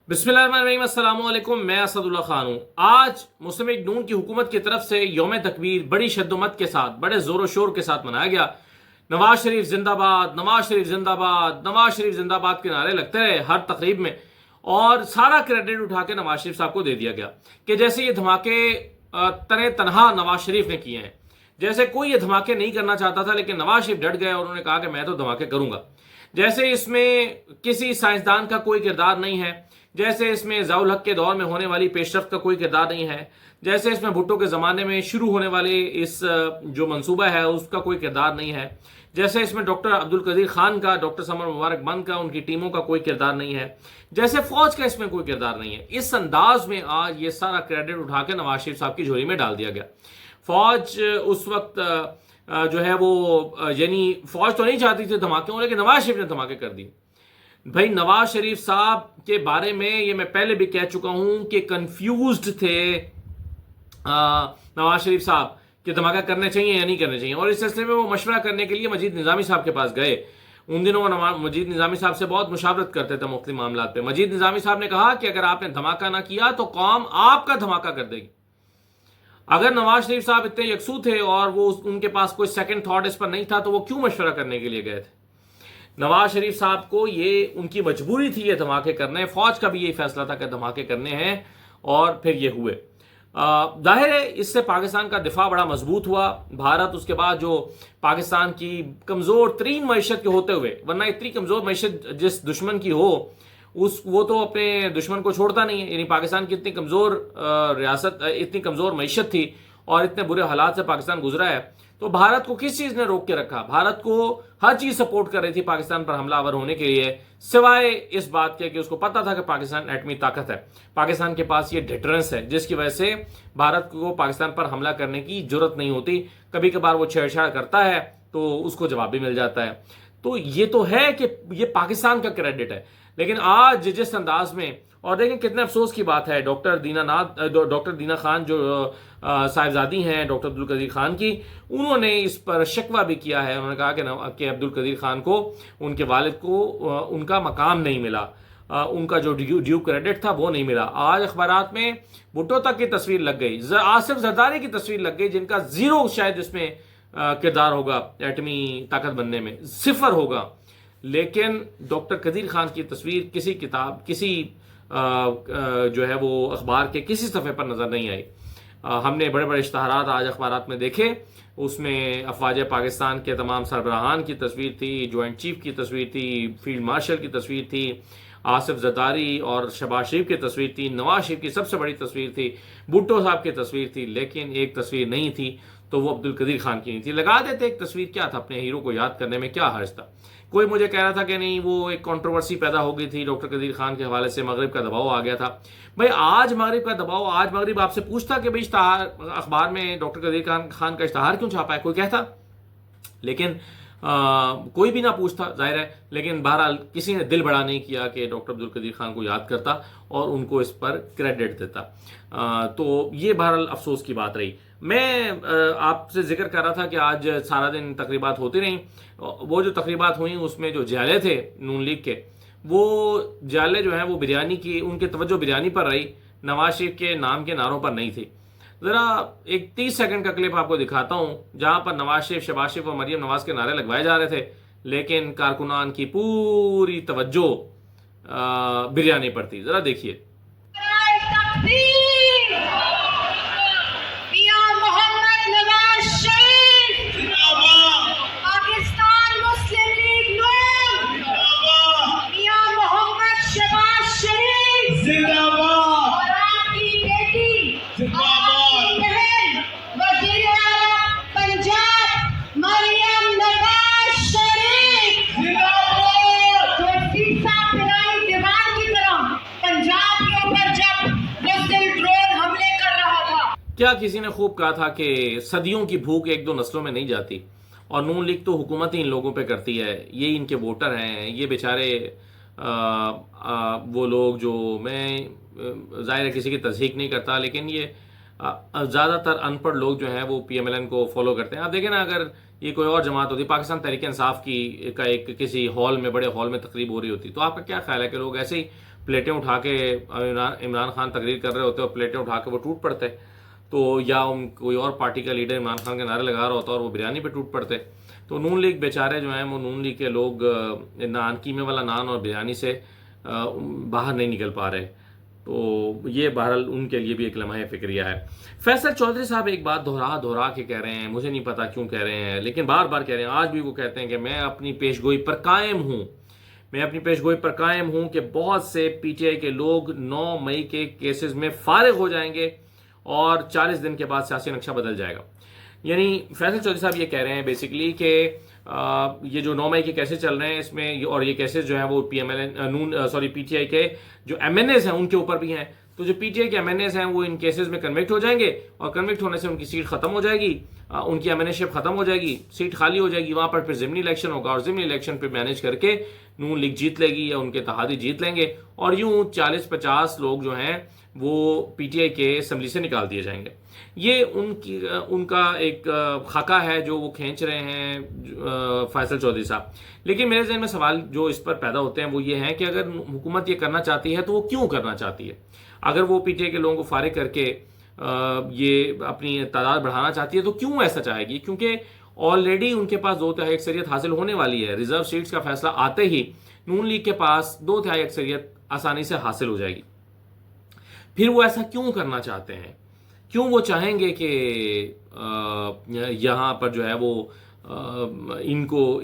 बिस्मिल्लाहिर्रहमानिर्रहीम, अस्सलाम वालेकुम। मैं असदुल्ला खान हूँ। आज मुस्लिम लीग नून की हुकूमत की तरफ से यौम तकबीर बड़ी शद्दोमत के साथ, बड़े जोर शोर के साथ मनाया गया। नवाज शरीफ जिंदाबाद, नवाज शरीफ जिंदाबाद, नवाज शरीफ जिंदाबाद के नारे लगते रहे हर तकरीब में, और सारा क्रेडिट उठा के नवाज शरीफ साहब को दे दिया गया कि जैसे ये धमाके तने तनहा नवाज शरीफ ने किए हैं, जैसे कोई ये धमाके नहीं करना चाहता था, लेकिन नवाज शरीफ डट गए और उन्होंने कहा कि मैं तो धमाके करूंगा। जैसे इसमें किसी साइंसदान का कोई किरदार नहीं है, जैसे इसमें ज़ियाउल हक के दौर में होने वाली पेशरफ्त का कोई किरदार नहीं है, जैसे इसमें भुट्टो के ज़माने में शुरू होने वाले इस जो मंसूबा है उसका कोई किरदार नहीं है, जैसे इसमें डॉक्टर अब्दुल कदीर खान का, डॉक्टर समर मुबारक बंद का, उनकी टीमों का कोई किरदार नहीं है, जैसे फौज का इसमें कोई किरदार नहीं है। इस अंदाज में आज ये सारा क्रेडिट उठा के नवाज शरीफ साहब की झोली में डाल दिया गया। फौज उस वक्त जो है वो यानी फौज तो नहीं चाहती थी धमाके हो, लेकिन नवाज शरीफ ने धमाके कर दिए। भाई नवाज शरीफ साहब के बारे में ये मैं पहले भी कह चुका हूं कि कंफ्यूज्ड थे नवाज शरीफ साहब कि धमाका करने चाहिए या नहीं करने चाहिए, और इस सिलसिले में वो मशवरा करने के लिए मजीद निजामी साहब के पास गए। उन दिनों वो मजीद निजामी साहब से बहुत मुशावरत करते थे मुख्तलिफ मामला पे। मजीद निजामी साहब ने कहा कि अगर आपने धमाका ना किया तो कौम आपका धमाका कर देगी। अगर नवाज शरीफ साहब इतने यकसू थे और वो उनके पास कोई सेकंड थॉट इस पर नहीं था, तो वो क्यों मशवरा करने के लिए गए थे? नवाज शरीफ साहब को ये उनकी मजबूरी थी ये धमाके करने, फौज का भी यही फैसला था कि धमाके करने हैं, और फिर ये हुए। जाहिर है इससे पाकिस्तान का दिफा बड़ा मजबूत हुआ। भारत उसके बाद जो पाकिस्तान की कमज़ोर तरीन मैशत के होते हुए, वरना इतनी कमज़ोर मैशत जिस दुश्मन की हो वो तो अपने दुश्मन को छोड़ता नहीं है। यानी पाकिस्तान की इतनी कमज़ोर रियासत, इतनी कमज़ोर मैशत थी और इतने बुरे हालात से पाकिस्तान गुजरा है, तो भारत को किस चीज़ ने रोक के रखा? भारत को हर चीज़ सपोर्ट कर रही थी पाकिस्तान पर हमलावर होने के लिए, सिवाय इस बात के कि उसको पता था कि पाकिस्तान एटमी ताकत है, पाकिस्तान के पास ये डिटरेंस है, जिसकी वजह से भारत को पाकिस्तान पर हमला करने की जरूरत नहीं होती। कभी कभार वो छेड़छाड़ करता है तो उसको जवाब भी मिल जाता है। तो ये तो है कि ये पाकिस्तान का क्रेडिट है। लेकिन आज जिस अंदाज में, और देखें कितने अफसोस की बात है, डॉक्टर दीना खान जो साहिबजादी हैं डॉक्टर अब्दुल कदीर खान की, उन्होंने इस पर शिकवा भी किया है। उन्होंने कहा कि अब्दुल कदीर खान को, उनके वालिद को उनका मकाम नहीं मिला, उनका जो ड्यू क्रेडिट था वो नहीं मिला। आज अखबारात में भुट्टो तक की तस्वीर लग गई, आसिफ जरदारी की तस्वीर लग गई, जिनका जीरो शायद इसमें किरदार होगा एटमी ताकत बनने में, सिफर होगा। लेकिन डॉक्टर कदीर खान की तस्वीर किसी किताब, किसी जो है वो अखबार के किसी सफ़े पर नज़र नहीं आई। हमने बड़े बड़े इश्तहारात आज अखबारात में देखे, उसमें अफवाज पाकिस्तान के तमाम सरबराहान की तस्वीर थी, जॉइंट चीफ की तस्वीर थी, फील्ड मार्शल की तस्वीर थी, आसिफ जरदारी और शहबाज शरीफ की तस्वीर थी, नवाज शरीफ की सबसे बड़ी तस्वीर थी, भुट्टो साहब की तस्वीर थी, लेकिन एक तस्वीर नहीं थी, तो वो अब्दुल कदीर खान की नहीं थी। लगा देते एक तस्वीर, क्या था, अपने हीरो को याद करने में क्या हर्ज था। कोई मुझे कह रहा था कि नहीं वो एक कंट्रोवर्सी पैदा हो गई थी डॉक्टर कदीर खान के हवाले से, मगरिब का दबाव आ गया था। भाई आज मगरिब का दबाव, आज मगरिब आपसे पूछता कि भाई इश्तहार अखबार में डॉक्टर कदीर खान का इश्तहार क्यों छापा है, कोई कहता? लेकिन कोई भी ना पूछता, जाहिर है। लेकिन बहरहाल किसी ने दिल बड़ा नहीं किया कि डॉक्टर अब्दुल कदीर खान को याद करता और उनको इस पर क्रेडिट देता। तो ये बहरहाल अफसोस की बात रही। मैं आपसे जिक्र कर रहा था कि आज सारा दिन तकरीबात होती रहीं। वो जो तकरीबात हुई उसमें जो जाले थे नून लीग के, वो जाले जो हैं वो बिरयानी की, उनकी तवज्जो बिरयानी पर रही, नवाज शरीफ के नाम के नारों पर नहीं थी। ज़रा एक 30 सेकंड का क्लिप आपको दिखाता हूं, जहां पर नवाज शरीफ, शहबाज शरीफ और मरियम नवाज के नारे लगवाए जा रहे थे, लेकिन कारकुनान की पूरी तवज्जो बिरयानी पर थी। ज़रा देखिए। क्या किसी ने खूब कहा था कि सदियों की भूख एक दो नस्लों में नहीं जाती, और नून लीग तो हुकूमत ही इन लोगों पे करती है, ये इनके वोटर हैं, ये बेचारे वो लोग जो, मैं जाहिर है किसी की तस्दीक नहीं करता, लेकिन ये ज़्यादातर अनपढ़ लोग जो हैं वो PMLN को फॉलो करते हैं। आप देखें ना, अगर ये कोई और जमात होती, पाकिस्तान तहरीक इंसाफ की का एक किसी हॉल में, बड़े हॉल में तकरीब हो रही होती, तो आपका क्या ख्याल है कि लोग ऐसे ही प्लेटें उठा के इमरान खान तकरीर कर रहे होते और प्लेटें उठा के वो टूट पड़ते, तो या कोई और पार्टी का लीडर इमरान खान के नारे लगा रहा होता और वो बिरयानी पे टूट पड़ते। तो नून लीग बेचारे जो हैं वो नून लीग के लोग नान कीमे वाला नान और बिरयानी से बाहर नहीं निकल पा रहे। तो ये बहरहाल उनके लिए भी एक लम्हा फिक्रिया है। फैसल चौधरी साहब एक बात दोहरा के कह रहे हैं, मुझे नहीं पता क्यों कह रहे हैं, लेकिन बार बार कह रहे हैं। आज भी वो कहते हैं कि मैं अपनी पेशगोई पर कायम हूं, मैं अपनी पेशगोई पर कायम हूं कि बहुत से पीटीआई के लोग 9 मई के केसेस में फारिग हो जाएंगे और 40 दिन के बाद सियासी नक्शा बदल जाएगा। यानी फैसल चौधरी साहब ये कह रहे हैं बेसिकली कि ये जो 9 मई के केसेस चल रहे हैं इसमें, और ये केसेस जो है वो पीटीआई के जो एमएनएस हैं उनके ऊपर भी हैं। तो जो पीटीआई के एमएनएस हैं वो इन केसेस में कन्विक्ट हो जाएंगे और कन्विक्ट होने से उनकी सीट खत्म हो जाएगी, उनकी एमएनएशिप खत्म हो जाएगी, सीट खाली हो जाएगी। वहां पर फिर ज़िमनी इलेक्शन होगा और ज़िमनी इलेक्शन पे मैनेज करके नून लीग जीत लेगी या उनके इत्तेहादी जीत लेंगे और यूं 40-50 लोग जो हैं वो पीटीआई के असेंबली से निकाल दिए जाएंगे। ये उनका एक खाका है जो वो खींच रहे हैं फैसल चौधरी साहब। लेकिन मेरे ज़हन में सवाल जो इस पर पैदा होते हैं वो ये हैं कि अगर हुकूमत ये करना चाहती है तो वो क्यों करना चाहती है? अगर वो पीटीआई के लोगों को फारिग करके ये अपनी तादाद बढ़ाना चाहती है तो क्यों ऐसा चाहेगी? क्योंकि ऑलरेडी उनके पास 2/3 अक्सरियत हासिल होने वाली है। रिजर्व सीट्स का फैसला आते ही नून लीग के पास 2/3 अक्सरियत आसानी से हासिल हो जाएगी। फिर वो ऐसा क्यों करना चाहते हैं? क्यों वो चाहेंगे कि यहाँ पर जो है वो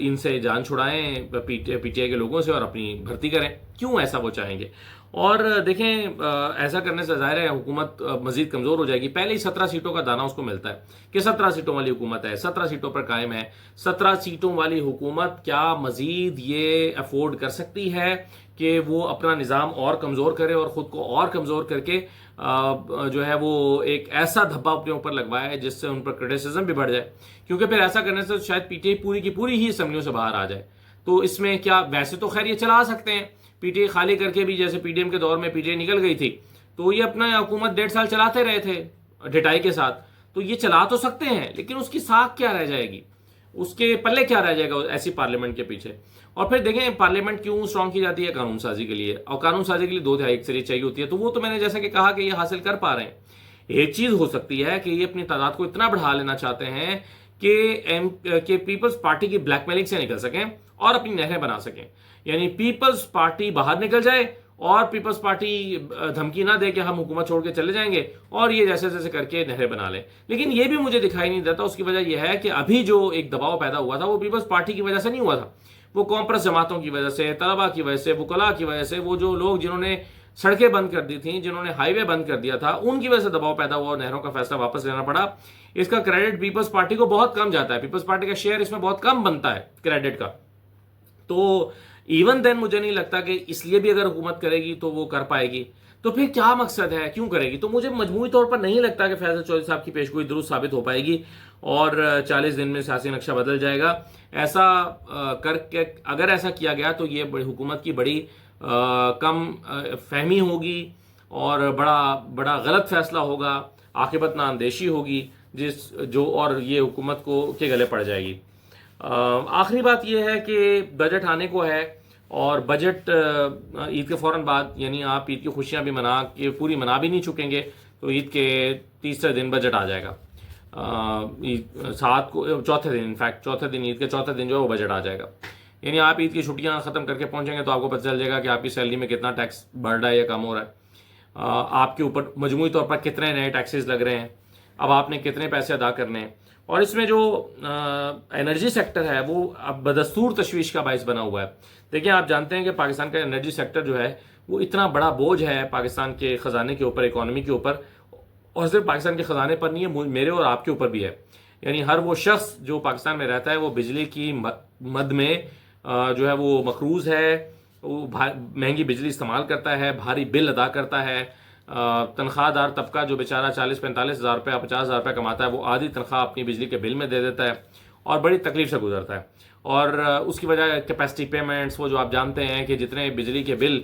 इनसे जान छुड़ाएं पीटीआई के लोगों से और अपनी भर्ती करें? क्यों ऐसा वो चाहेंगे? और देखें, ऐसा करने से जाहिर है हुकूमत मजीद कमज़ोर हो जाएगी। पहले ही 17 सीटों का दाना उसको मिलता है कि 17 सीटों वाली हुकूमत है, 17 सीटों पर कायम है। 17 सीटों वाली हुकूमत क्या मजीद ये अफोर्ड कर सकती है कि वो अपना निज़ाम और कमज़ोर करे और ख़ुद को और कमज़ोर करके जो है वो एक ऐसा धब्बा अपने ऊपर लगवाए जिससे उन पर क्रिटिसिज्म भी बढ़ जाए? क्योंकि फिर ऐसा करने से शायद पीटीआई पूरी की पूरी ही असेंबलियों से बाहर आ जाए। तो इसमें क्या, वैसे तो खैर ये चला सकते हैं पीटीआई खाली करके भी, जैसे पीडीएम के दौर में पीटीआई निकल गई थी तो ये अपना हुकूमत 1.5 साल चलाते रहे थे ढिठाई के साथ, तो ये चला तो सकते हैं लेकिन उसकी साख क्या रह जाएगी, उसके पल्ले क्या रह जाएगा ऐसी पार्लियामेंट के पीछे? और फिर देखें पार्लियामेंट क्यों स्ट्रॉन्ग की जाती है? कानून साजी के लिए, और कानून साजी के लिए 2/3 अक्सरियत चाहिए होती है। तो वो तो मैंने जैसा कि कहा कि ये हासिल कर पा रहे हैं। एक चीज हो सकती है कि ये अपनी तादाद को इतना बढ़ा लेना चाहते हैं कि पीपल्स पार्टी की ब्लैकमेलिंग से निकल सकें और अपनी नहरें बना सकें। यानी पीपल्स पार्टी बाहर निकल जाए और पीपल्स पार्टी धमकी ना दे कि हम हुकूमत छोड़ के चले जाएंगे और ये जैसे जैसे करके नहरें बना लें। लेकिन ये भी मुझे दिखाई नहीं देता। उसकी वजह यह है कि अभी जो एक दबाव पैदा हुआ था वो पीपल्स पार्टी की वजह से नहीं हुआ था, वो कॉम्प्रेस जमातों की वजह से, तलबा की वजह से, वुकला की वजह से, वो जो लोग जिन्होंने सड़कें बंद कर दी थी, जिन्होंने हाईवे बंद कर दिया था, उनकी वजह से दबाव पैदा हुआ और नहरों का फैसला वापस लेना पड़ा। इसका क्रेडिट पीपल्स पार्टी को बहुत कम जाता है, पीपल्स पार्टी का शेयर इसमें बहुत कम बनता है क्रेडिट का। तो इवन देन मुझे नहीं लगता कि इसलिए भी अगर हुकूमत करेगी तो वो कर पाएगी। तो फिर क्या मकसद है, क्यों करेगी? तो मुझे मजमूई तौर पर नहीं लगता कि फैसल चौधरी साहब की पेशगोई दुरुस्त साबित हो पाएगी और 40 दिन में सियासी नक्शा बदल जाएगा। ऐसा करके अगर ऐसा किया गया तो ये हुकूमत की बड़ी कम फहमी होगी और बड़ा गलत फैसला होगा, आखिबत नाअंदेशी होगी और ये हुकूमत को के गले पड़ जाएगी। आखिरी बात यह है कि बजट आने को है और बजट ईद के फौरन बाद, यानी आप ईद की खुशियां भी पूरी मना भी नहीं चुकेंगे तो ईद के तीसरे दिन बजट आ जाएगा। चौथे दिन ईद के चौथे दिन जो है वो बजट आ जाएगा। यानी आप ईद की छुट्टियां खत्म करके पहुंचेंगे तो आपको पता चल जाएगा कि आपकी सैलरी में कितना टैक्स बढ़ रहा है या कम हो रहा है, आपके ऊपर मजमूई तौर पर कितने नए टैक्सेस लग रहे हैं, अब आपने कितने पैसे अदा करने हैं। और इसमें जो एनर्जी सेक्टर है वो अब बदस्तूर तशवीश का बायस बना हुआ है। देखिए, आप जानते हैं कि पाकिस्तान का एनर्जी सेक्टर जो है वो इतना बड़ा बोझ है पाकिस्तान के ख़जाने के ऊपर, इकॉनमी के ऊपर, और सिर्फ पाकिस्तान के ख़जाने पर नहीं है, मेरे और आपके ऊपर भी है। यानी हर वो शख्स जो पाकिस्तान में रहता है वो बिजली की मद में जो है वो मकरूज़ है, वो महंगी बिजली इस्तेमाल करता है, भारी बिल अदा करता है। तनख्वाहदार तबका जो बेचारा 40-45 हज़ार रुपया, 50 हज़ार रुपया कमाता है वो आधी तनख्वाह अपनी बिजली के बिल में दे देता है और बड़ी तकलीफ से गुजरता है। और उसकी वजह कैपेसिटी पेमेंट्स, वो जो आप जानते हैं कि जितने बिजली के बिल,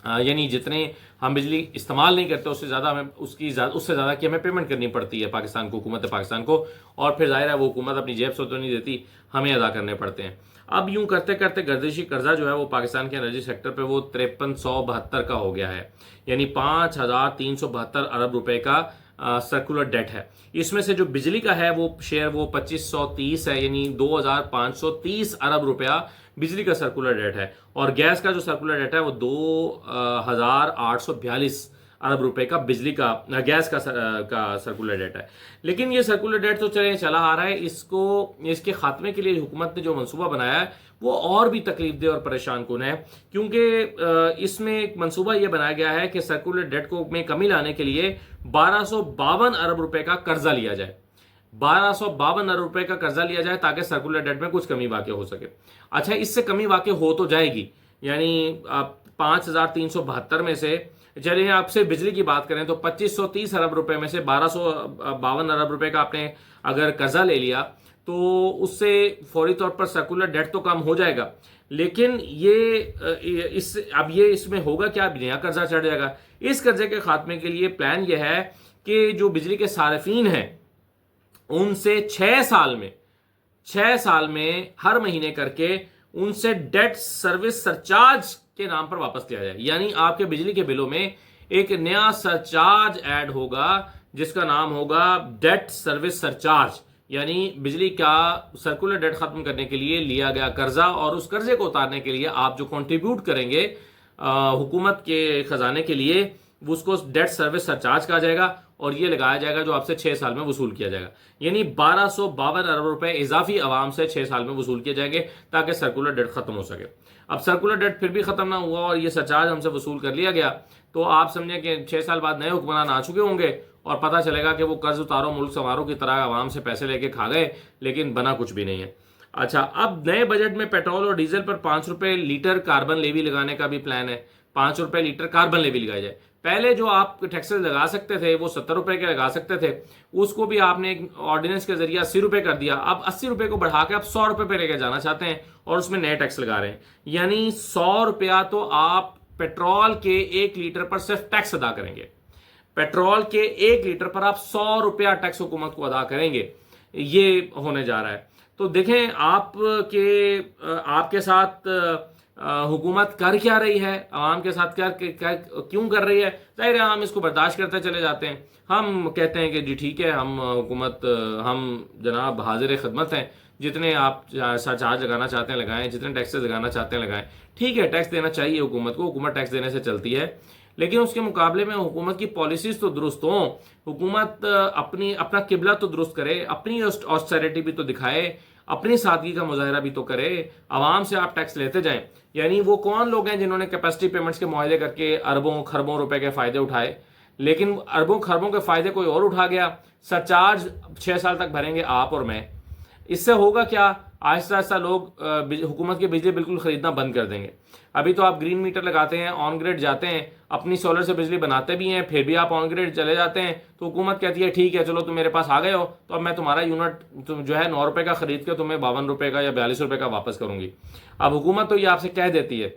यानी जितने हम बिजली इस्तेमाल नहीं करते उससे ज़्यादा हमें उससे ज़्यादा की हमें पेमेंट करनी पड़ती है पाकिस्तान को, हुकूमत पाकिस्तान को, और फिर ज़ाहिर है वो हुकूमत अपनी जेब से तो नहीं देती, हमें अदा करने पड़ते हैं। अब यूं करते करते गर्दिशी कर्जा जो है वो पाकिस्तान के एनर्जी सेक्टर पे वो 5372 का हो गया है, यानी 5372 अरब रुपए का सर्कुलर डेट है। इसमें से जो बिजली का है वो शेयर वो 2530 है, यानी 2530 अरब रुपया बिजली का सर्कुलर डेट है। और गैस का जो सर्कुलर डेट है वो 2842 अरब रुपए का बिजली का गैस का सर्कुलर डेट है। लेकिन ये सर्कुलर डेट तो चला आ रहा है, इसके खात्मे के लिए हुकूमत ने जो मंसूबा बनाया है वो और भी तकलीफदेह और परेशान कुन है, क्योंकि इसमें एक मंसूबा ये बनाया गया है कि सर्कुलर डेट को में कमी लाने के लिए 1252 अरब रुपए का कर्जा लिया जाए। 1252 अरब रुपए का कर्जा लिया जाए ताकि सर्कुलर डेट में कुछ कमी वाक़ई हो सके। अच्छा, इससे कमी वाक़ई हो तो जाएगी, यानी 5372 में से चलिए आपसे बिजली की बात करें तो 2530 अरब रुपए में से 1252 अरब रुपए का आपने अगर कर्जा ले लिया तो उससे फौरी तौर पर सर्कुलर डेट तो कम हो जाएगा। लेकिन ये इसमें होगा क्या, अब नया कर्जा चढ़ जाएगा। इस कर्जे के खात्मे के लिए प्लान यह है कि जो बिजली के सारिफीन हैं उनसे 6 साल में हर महीने करके उनसे डेट सर्विस सरचार्ज के नाम पर वापस लिया जाए। यानी आपके बिजली के बिलों में एक नया सरचार्ज ऐड होगा जिसका नाम होगा डेट सर्विस सरचार्ज, यानी बिजली का सर्कुलर डेट खत्म करने के लिए लिया गया कर्जा और उस कर्जे को उतारने के लिए आप जो कंट्रीब्यूट करेंगे हुकूमत के खजाने के लिए, उसको डेट सर्विस सरचार्ज कहा जाएगा और ये लगाया जाएगा जो आपसे 6 साल में वसूल किया जाएगा। यानी 1252 अरब रुपए इजाफी आवाम से 6 साल में वसूल किए जाएंगे ताकि सर्कुलर डेट खत्म हो सके। अब सर्कुलर डेट फिर भी खत्म ना हुआ और ये सरचार्ज हमसे वसूल कर लिया गया तो आप समझे कि 6 साल बाद नए हुक्मरान आ चुके होंगे और पता चलेगा कि वो कर्ज उतारो मुल्क संवारो की तरह आवाम से पैसे लेके खा गए, लेकिन बना कुछ भी नहीं है। अच्छा, अब नए बजट में पेट्रोल और डीजल पर 5 रुपए लीटर कार्बन लेवी लगाने का भी प्लान है। 5 रुपए लीटर कार्बन लेवी लगाई जाए। पहले जो आप टैक्सेस लगा सकते थे वो 70 रुपए के लगा सकते थे, उसको भी आपने एक ऑर्डिनेंस के जरिए 80 रुपए कर दिया। अब 80 रुपए को बढ़ा के आप 100 रुपए पे लेके जाना चाहते हैं और उसमें नए टैक्स लगा रहे हैं। यानी 100 रुपया तो आप पेट्रोल के 1 लीटर पर सिर्फ टैक्स अदा करेंगे। पेट्रोल के 1 लीटर पर आप 100 रुपया टैक्स हुकूमत को अदा करेंगे। ये होने जा रहा है। तो देखें आपके साथ हुकूमत कर क्या रही है, आवाम के साथ क्यों कर रही है। जाहिर है हम इसको बर्दाश्त करते चले जाते हैं। हम कहते हैं कि जी ठीक है, हम जनाब हाजिर खिदमत हैं, जितने आप चार्ज लगाना चाहते हैं लगाएं, जितने टैक्सेस लगाना चाहते हैं लगाएं। ठीक है, टैक्स देना चाहिए हुकूमत को, हुकूमत टैक्स देने से चलती है, लेकिन उसके मुकाबले में हुकूमत की पॉलिसीज तो दुरुस्त हों, हुकूमत अपना किबला तो दुरुस्त करे, अपनी ऑस्टेरिटी भी तो दिखाए, अपनी सादगी का मुजाहरा भी तो करे। आवाम से आप टैक्स लेते जाएं। यानी वो कौन लोग हैं जिन्होंने कैपेसिटी पेमेंट्स के मुआहदे करके अरबों खरबों रुपए के फायदे उठाए, लेकिन अरबों खरबों के फायदे कोई और उठा गया। सरचार्ज 6 साल तक भरेंगे आप और मैं। इससे होगा क्या, आहिस्ता आहिस्ता लोग हुकूमत की बिजली बिल्कुल खरीदना बंद कर देंगे। अभी तो आप ग्रीन मीटर लगाते हैं, ऑन ग्रिड जाते हैं, अपनी सोलर से बिजली बनाते भी हैं, फिर भी आप ऑन ग्रिड चले जाते हैं तो हुकूमत कहती है ठीक है चलो तुम मेरे पास आ गए हो तो अब मैं तुम्हारा यूनिट जो है 9 रुपए का खरीद के तुम्हें 52 रुपए का या 42 रुपए का वापस करूंगी। अब हुकूमत तो ये आपसे कह देती है,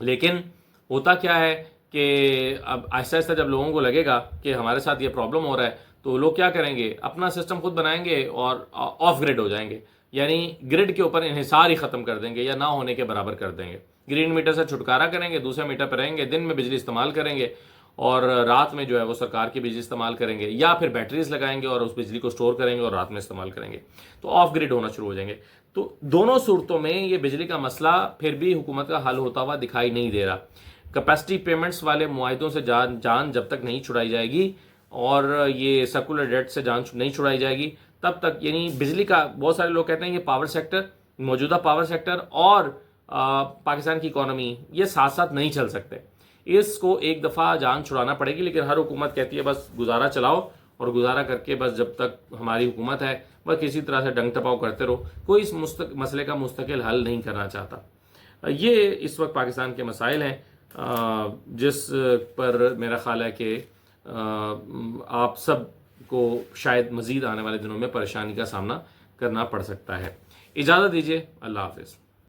लेकिन होता क्या है कि अब आहिस्ता आहिस्ता जब लोगों को लगेगा कि हमारे साथ ये प्रॉब्लम हो रहा है तो लोग क्या करेंगे, अपना सिस्टम खुद बनाएंगे और ऑफ ग्रिड हो जाएंगे। यानी ग्रिड के ऊपर इन्हिसार ही खत्म कर देंगे या ना होने के बराबर कर देंगे। ग्रीन मीटर से छुटकारा करेंगे, दूसरे मीटर पर रहेंगे, दिन में बिजली इस्तेमाल करेंगे और रात में जो है वो सरकार की बिजली इस्तेमाल करेंगे, या फिर बैटरीज लगाएंगे और उस बिजली को स्टोर करेंगे और रात में इस्तेमाल करेंगे। तो ऑफ ग्रिड होना शुरू हो जाएंगे। तो दोनों सूरतों में ये बिजली का मसला फिर भी हुकूमत का हल होता हुआ दिखाई नहीं दे रहा। कैपेसिटी पेमेंट्स वाले मुआहिदों से जान जब तक नहीं छुड़ाई जाएगी और ये सर्कुलर डेट से जान नहीं छुड़ाई जाएगी तब तक, यानी बिजली का बहुत सारे लोग कहते हैं ये पावर सेक्टर, मौजूदा पावर सेक्टर और पाकिस्तान की इकोनॉमी ये साथ साथ नहीं चल सकते। इसको एक दफ़ा जान छुड़ाना पड़ेगी। लेकिन हर हुकूमत कहती है बस गुजारा चलाओ और गुजारा करके बस जब तक हमारी हुकूमत है बस किसी तरह से डंग टपाव करते रहो, कोई इस मसले का मुस्तकिल हल नहीं करना चाहता। ये इस वक्त पाकिस्तान के मसाइल हैं जिस पर मेरा ख्याल है कि आप सब को शायद मज़ीद आने वाले दिनों में परेशानी का सामना करना पड़ सकता है। इजाज़त दीजिए, अल्लाह हाफ़िज़।